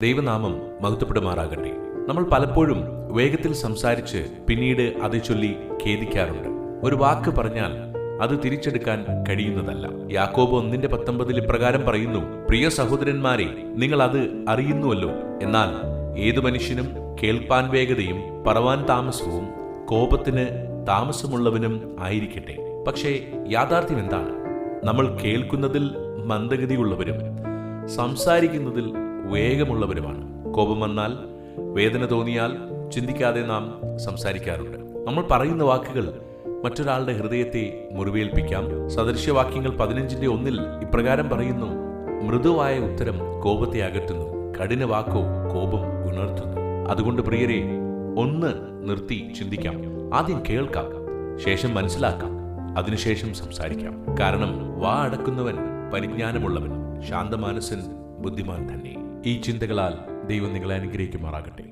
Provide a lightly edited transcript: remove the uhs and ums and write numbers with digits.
ദൈവനാമം മഹത്വപ്പെടുമാറാകട്ടെ. നമ്മൾ പലപ്പോഴും വേഗത്തിൽ സംസാരിച്ച് പിന്നീട് അത് ചൊല്ലി ഖേദിക്കാറുണ്ട്. ഒരു വാക്ക് പറഞ്ഞാൽ അത് തിരിച്ചെടുക്കാൻ കഴിയുന്നതല്ല. യാക്കോബ് 1:19 ഇപ്രകാരം പറയുന്നു: പ്രിയ സഹോദരന്മാരെ, നിങ്ങൾ അത് അറിയുന്നുവല്ലോ. എന്നാൽ ഏതു മനുഷ്യനും കേൾപ്പാൻ വേഗതയും പറവാൻ താമസവും കോപത്തിന് താമസമുള്ളവനും ആയിരിക്കട്ടെ. പക്ഷേ യാഥാർത്ഥ്യം എന്താണ്? നമ്മൾ കേൾക്കുന്നതിൽ മന്ദഗതിയുള്ളവരും സംസാരിക്കുന്നതിൽ വേഗമുള്ളവരുമാണ്. കോപം വന്നാൽ, വേദന തോന്നിയാൽ ചിന്തിക്കാതെ നാം സംസാരിക്കാറുണ്ട്. നമ്മൾ പറയുന്ന വാക്കുകൾ മറ്റൊരാളുടെ ഹൃദയത്തെ മുറിവേൽപ്പിക്കാം. സദൃശ്യവാക്യങ്ങൾ 15:1 ഇപ്രകാരം പറയുന്നു: മൃദുവായ ഉത്തരം കോപത്തെ അകറ്റുന്നു, കഠിന വാക്കോ കോപം ഉണർത്തുന്നു. അതുകൊണ്ട് പ്രിയരെ, ഒന്ന് നിർത്തി ചിന്തിക്കാം. ആദ്യം കേൾക്കാം, ശേഷം മനസ്സിലാക്കാം, അതിനുശേഷം സംസാരിക്കാം. കാരണം വാ അടക്കുന്നവൻ പരിജ്ഞാനമുള്ളവൻ, ശാന്തമാനസൻ ബുദ്ധിമാൻ തന്നെ. ഈ ചിന്തകളാൽ ദൈവം നിങ്ങളെ അനുഗ്രഹിക്കുമാറാകട്ടെ.